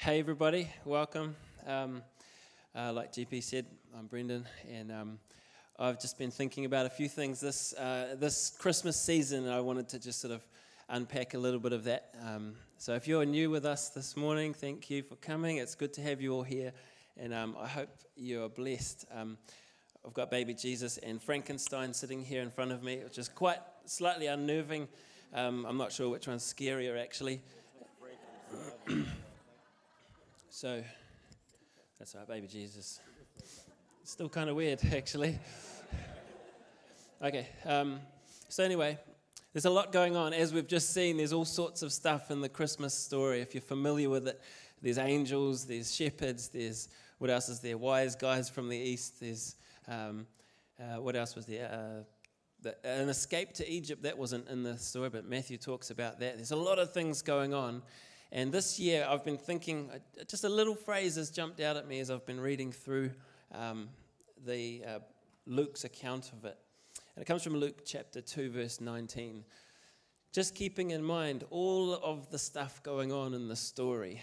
Hey everybody, welcome. Like GP said, I'm Brendan, and I've just been thinking about a few things this Christmas season, and I wanted to just sort of unpack a little bit of that. So if you're new with us this morning, thank you for coming. It's good to have you all here, and I hope you are blessed. I've got baby Jesus and Frankenstein sitting here in front of me, which is quite slightly unnerving. I'm not sure which one's scarier actually. So, that's right, baby Jesus. It's still kind of weird, actually. Okay, so anyway, there's a lot going on. As we've just seen, there's all sorts of stuff in the Christmas story. If you're familiar with it, there's angels, there's shepherds, there's, what else is there? Wise guys from the east, there's, what else was there? An escape to Egypt, that wasn't in the story, but Matthew talks about that. There's a lot of things going on. And this year, I've been thinking, just a little phrase has jumped out at me as I've been reading through Luke's account of it. And it comes from Luke chapter 2, verse 19. Just keeping in mind all of the stuff going on in the story,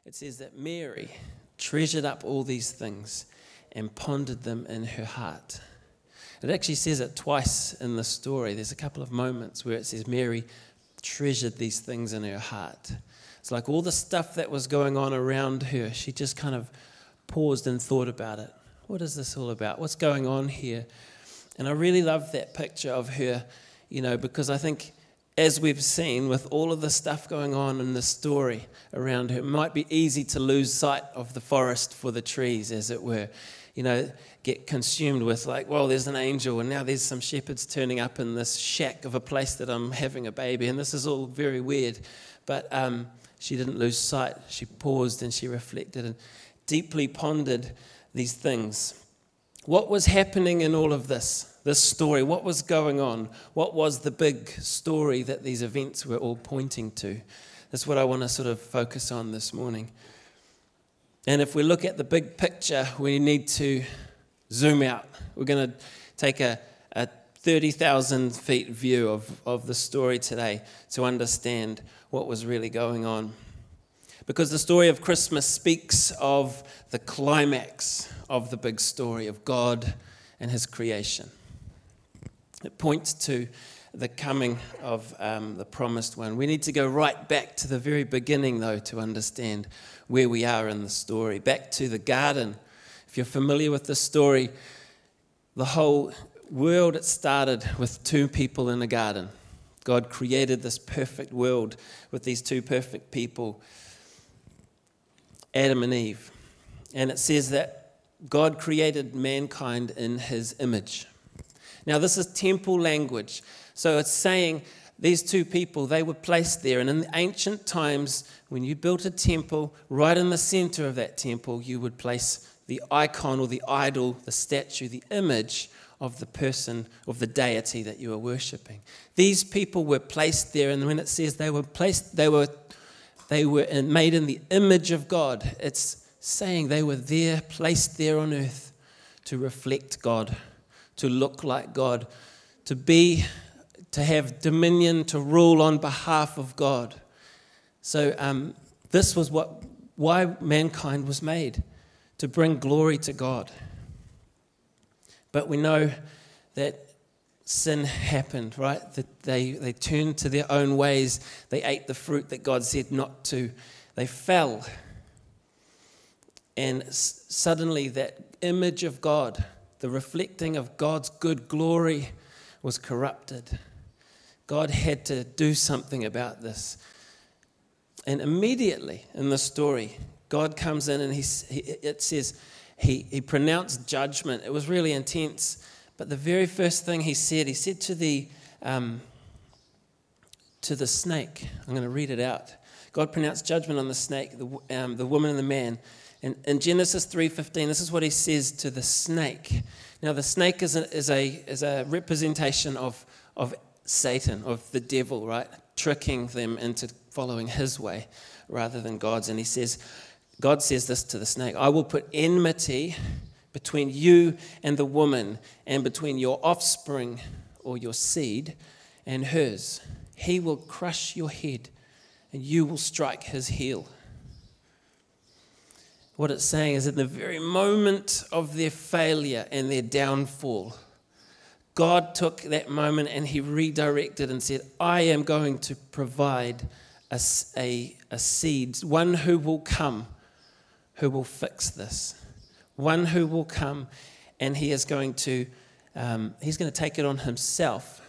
it says that Mary treasured up all these things and pondered them in her heart. It actually says it twice in the story. There's a couple of moments where it says Mary treasured these things in her heart. It's like all the stuff that was going on around her, she just kind of paused and thought about it. What is this all about? What's going on here? And I really love that picture of her, because I think as we've seen with all of the stuff going on in the story around her, it might be easy to lose sight of the forest for the trees, as it were. Get consumed with there's an angel and now there's some shepherds turning up in this shack of a place that I'm having a baby, and this is all very weird. But she didn't lose sight. She paused and she reflected and deeply pondered these things. What was happening in all of this story? What was going on? What was the big story that these events were all pointing to? That's what I want to sort of focus on this morning. And if we look at the big picture, we need to zoom out. We're going to take a 30,000 feet view of the story today to understand what was really going on. Because the story of Christmas speaks of the climax of the big story of God and His creation. It points to the coming of the promised one. We need to go right back to the very beginning, though, to understand where we are in the story. Back to the garden. If you're familiar with the story, the whole world, it started with two people in a garden. God created this perfect world with these two perfect people, Adam and Eve. And it says that God created mankind in His image. Now, this is temple language. So it's saying these two people, they were placed there. And in the ancient times, when you built a temple, right in the center of that temple, you would place the icon or the idol, the statue, the image of the person, of the deity that you were worshipping. These people were placed there, and when it says they were placed, they were made in the image of God. It's saying they were there, placed there on earth to reflect God, to look like God, to have dominion, to rule on behalf of God. So this was why mankind was made, to bring glory to God. But we know that sin happened, right? That they turned to their own ways. They ate the fruit that God said not to. They fell. And suddenly that image of God, the reflecting of God's good glory, was corrupted. God had to do something about this. And immediately in the story, God comes in and it says he pronounced judgment. It was really intense. But the very first thing he said to the snake. I'm going to read it out. God pronounced judgment on the snake, the woman and the man. And in Genesis 3:15, this is what He says to the snake. Now, the snake is a representation of Satan, of the devil, right? Tricking them into following his way rather than God's. And God says this to the snake: I will put enmity between you and the woman, and between your offspring or your seed and hers. He will crush your head, and you will strike his heel. what it's saying is in the very moment of their failure and their downfall, God took that moment and he redirected and said, I am going to provide a seed, one who will come, who will fix this. One who will come, and he is going to take it on himself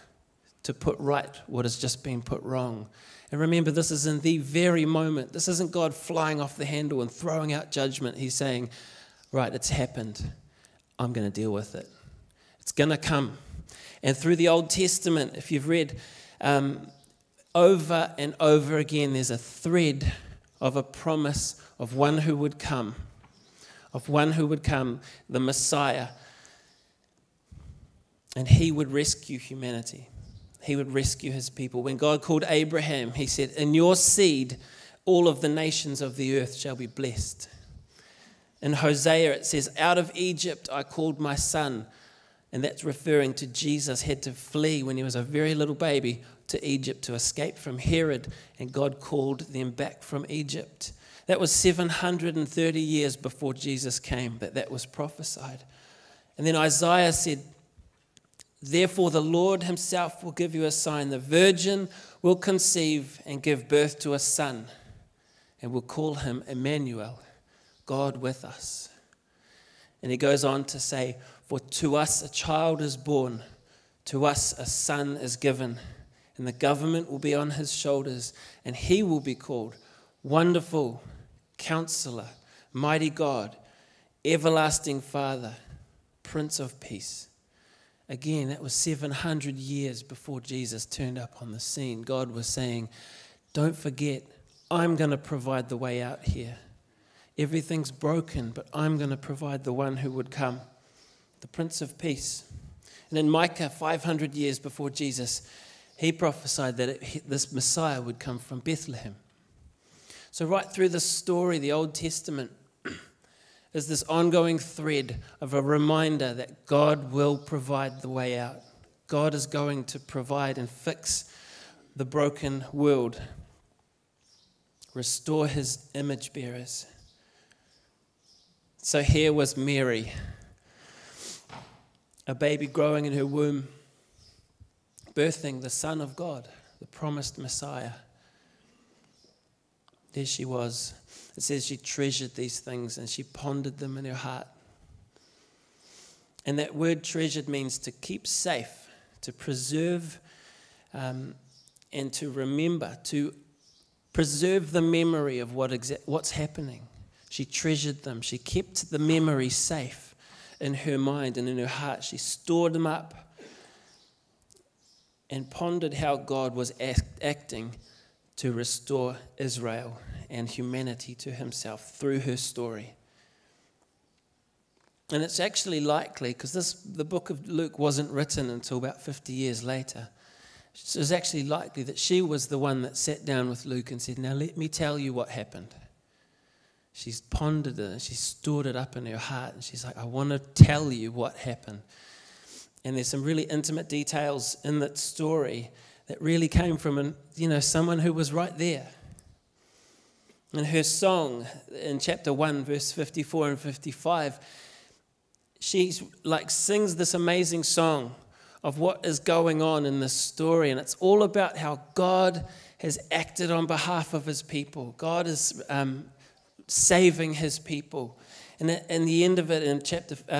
to put right what has just been put wrong. And remember, this is in the very moment. This isn't God flying off the handle and throwing out judgment. He's saying, right, it's happened. I'm going to deal with it. It's going to come. And through the Old Testament, if you've read over and over again, there's a thread of a promise of one who would come, the Messiah. And he would rescue humanity. He would rescue his people. When God called Abraham, he said, in your seed, all of the nations of the earth shall be blessed. In Hosea, it says, out of Egypt I called my son. And that's referring to Jesus had to flee when he was a very little baby to Egypt to escape from Herod. And God called them back from Egypt. That was 730 years before Jesus came that was prophesied. And then Isaiah said, therefore, the Lord himself will give you a sign. The virgin will conceive and give birth to a son, and will call him Emmanuel, God with us. And he goes on to say, for to us a child is born, to us a son is given, and the government will be on his shoulders, and he will be called Wonderful Counselor, Mighty God, Everlasting Father, Prince of Peace. Again, that was 700 years before Jesus turned up on the scene. God was saying, don't forget, I'm going to provide the way out here. Everything's broken, but I'm going to provide the one who would come, the Prince of Peace. And in Micah, 500 years before Jesus, he prophesied that this Messiah would come from Bethlehem. So right through the story, the Old Testament, is this ongoing thread of a reminder that God will provide the way out. God is going to provide and fix the broken world, restore his image bearers. So here was Mary, a baby growing in her womb, birthing the Son of God, the promised Messiah. There she was. It says she treasured these things and she pondered them in her heart. And that word treasured means to keep safe, to preserve, and to remember, to preserve the memory of what's happening. She treasured them. She kept the memory safe in her mind and in her heart. She stored them up and pondered how God was acting to restore Israel and humanity to himself through her story. And it's actually likely, because the book of Luke wasn't written until about 50 years later, so it's actually likely that she was the one that sat down with Luke and said, now let me tell you what happened. She's pondered it and she stored it up in her heart, and she's like, I want to tell you what happened. And there's some really intimate details in that story that really came from someone who was right there. In her song, in chapter 1, verse 54 and 55, she sings this amazing song of what is going on in this story. And it's all about how God has acted on behalf of his people. God is saving his people. And in the end of it, in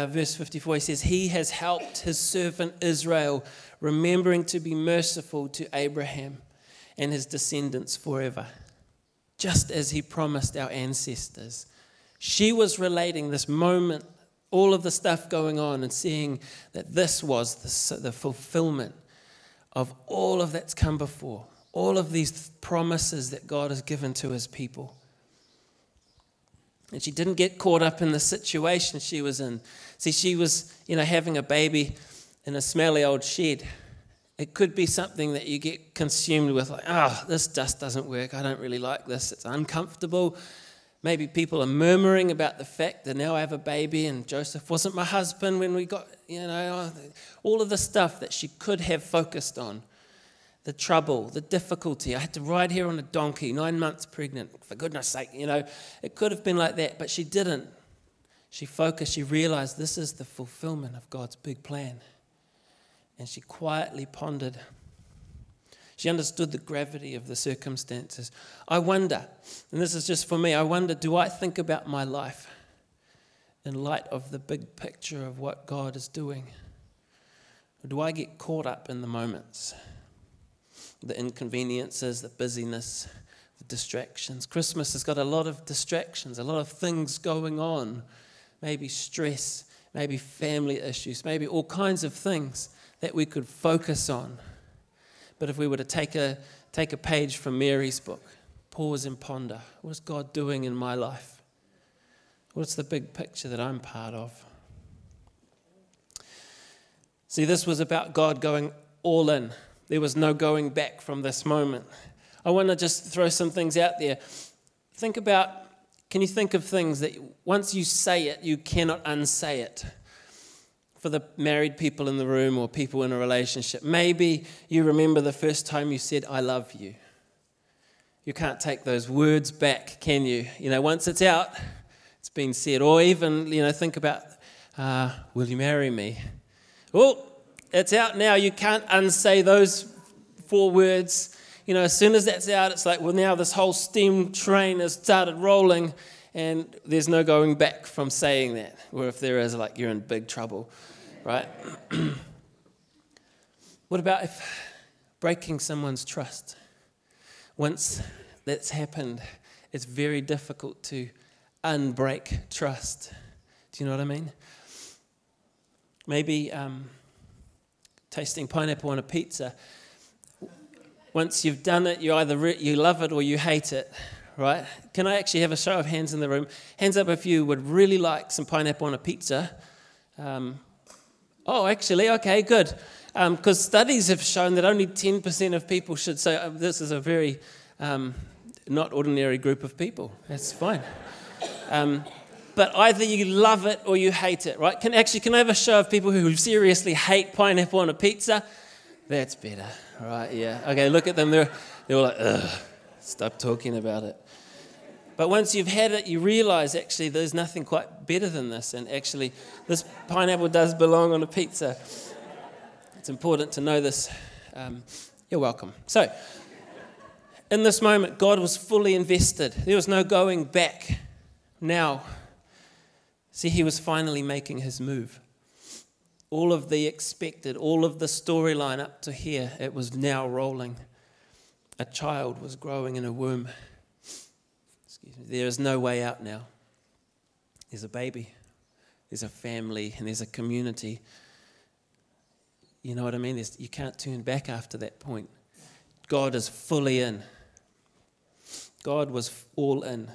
verse 54, he says, he has helped his servant Israel, remembering to be merciful to Abraham and his descendants forever, just as he promised our ancestors. She was relating this moment, all of the stuff going on, and seeing that this was the fulfillment of all of that's come before, all of these promises that God has given to his people. And she didn't get caught up in the situation she was in. See, she was, having a baby in a smelly old shed. It could be something that you get consumed with, like, this just doesn't work. I don't really like this. It's uncomfortable. Maybe people are murmuring about the fact that now I have a baby and Joseph wasn't my husband when we got, all of the stuff that she could have focused on the trouble, the difficulty. I had to ride here on a donkey, 9 months pregnant, for goodness sake, It could have been like that, but she didn't. She focused, she realized this is the fulfillment of God's big plan. And she quietly pondered. She understood the gravity of the circumstances. I wonder, and this is just for me, I wonder, do I think about my life in light of the big picture of what God is doing? Or do I get caught up in the moments? The inconveniences, the busyness, the distractions. Christmas has got a lot of distractions, a lot of things going on. Maybe stress, maybe family issues, maybe all kinds of things that we could focus on. But if we were to take a page from Mary's book, pause and ponder, what is God doing in my life? What's the big picture that I'm part of? See, this was about God going all in. There was no going back from this moment. I want to just throw some things out there. Can you think of things that once you say it, you cannot unsay it? For the married people in the room or people in a relationship, maybe you remember the first time you said, I love you. You can't take those words back, can you? Once it's out, it's been said. Or even, think about, will you marry me? Oh, it's out now. You can't unsay those 4 words. As soon as that's out, it's like, well, now this whole steam train has started rolling and there's no going back from saying that. Or if there is, you're in big trouble, right? What about if breaking someone's trust? Once that's happened, it's very difficult to unbreak trust. Do you know what I mean? Maybe tasting pineapple on a pizza. Once you've done it, you either you love it or you hate it, right? Can I actually have a show of hands in the room? Hands up if you would really like some pineapple on a pizza. Actually, okay, good. Because studies have shown that only 10% of people should say, this is a very not ordinary group of people. That's fine. But either you love it or you hate it, right? Can I have a show of people who seriously hate pineapple on a pizza? That's better, right? Yeah. Okay, look at them. They're all like, ugh, stop talking about it. But once you've had it, you realize actually there's nothing quite better than this. And actually, this pineapple does belong on a pizza. It's important to know this. You're welcome. So, in this moment, God was fully invested. There was no going back. Now, see, he was finally making his move. All of the expected, all of the storyline up to here, it was now rolling. A child was growing in a womb. Excuse me. There is no way out now. There's a baby, there's a family, and there's a community. You know what I mean? You can't turn back after that point. God is fully in. God was all in.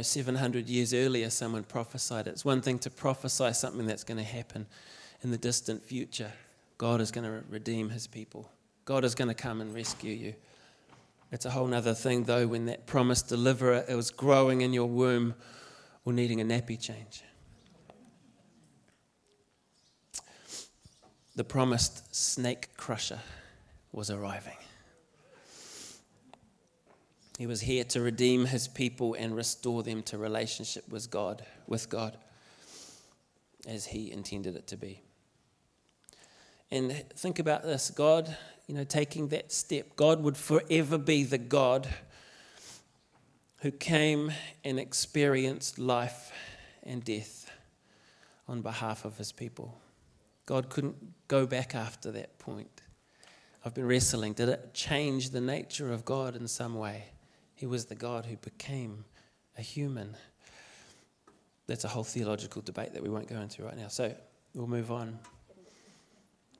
700 years earlier, someone prophesied it. It's one thing to prophesy something that's going to happen in the distant future. God is going to redeem his people. God is going to come and rescue you. It's a whole other thing, though, when that promised deliverer, it was growing in your womb or needing a nappy change. The promised snake crusher was arriving. He was here to redeem his people and restore them to relationship with God, as he intended it to be. And think about this, God, taking that step. God would forever be the God who came and experienced life and death on behalf of his people. God couldn't go back after that point. I've been wrestling. Did it change the nature of God in some way? He was the God who became a human. That's a whole theological debate that we won't go into right now. So we'll move on.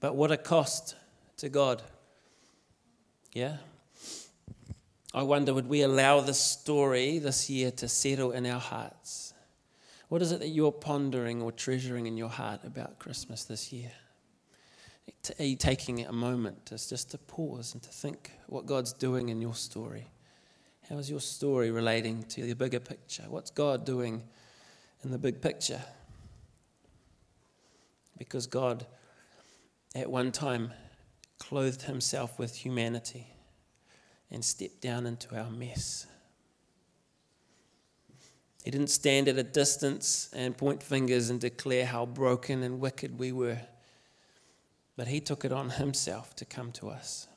But what a cost to God. Yeah? I wonder, would we allow this story this year to settle in our hearts? What is it that you're pondering or treasuring in your heart about Christmas this year? Are you taking a moment just to pause and to think what God's doing in your story? How is your story relating to the bigger picture? What's God doing in the big picture? Because God at one time clothed himself with humanity and stepped down into our mess. He didn't stand at a distance and point fingers and declare how broken and wicked we were, but he took it on himself to come to us.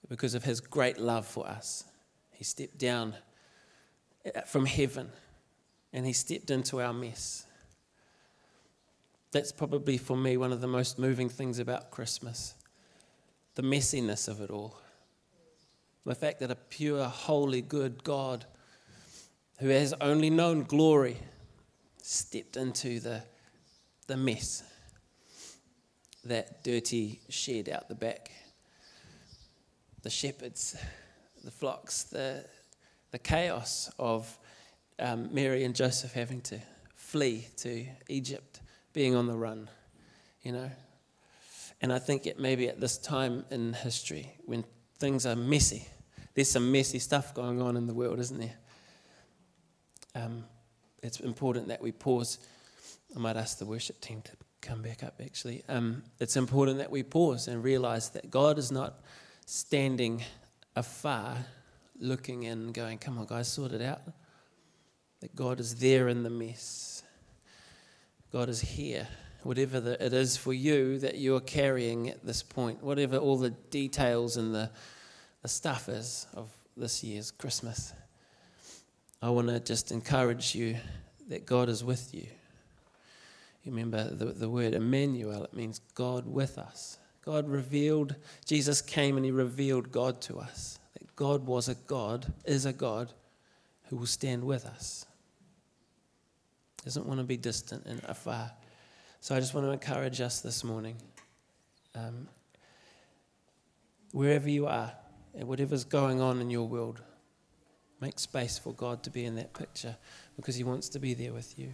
Because of his great love for us, he stepped down from heaven and he stepped into our mess. That's probably for me one of the most moving things about Christmas, the messiness of it all. The fact that a pure, holy, good God who has only known glory stepped into the mess, that dirty shed out the back, the shepherds, the flocks, the chaos of Mary and Joseph having to flee to Egypt, being on the run, you know. And I think maybe at this time in history, when things are messy, there's some messy stuff going on in the world, isn't there? It's important that we pause. I might ask the worship team to come back up, actually. It's important that we pause and realize that God is not standing afar, looking and going, come on, guys, sort it out. That God is there in the mess. God is here. Whatever it is for you that you're carrying at this point, whatever all the details and the stuff is of this year's Christmas, I want to just encourage you that God is with you. You remember the word Emmanuel, it means God with us. God revealed, Jesus came and he revealed God to us. That God is a God who will stand with us. Doesn't want to be distant and afar. So I just want to encourage us this morning. Wherever you are, and whatever's going on in your world, make space for God to be in that picture because he wants to be there with you.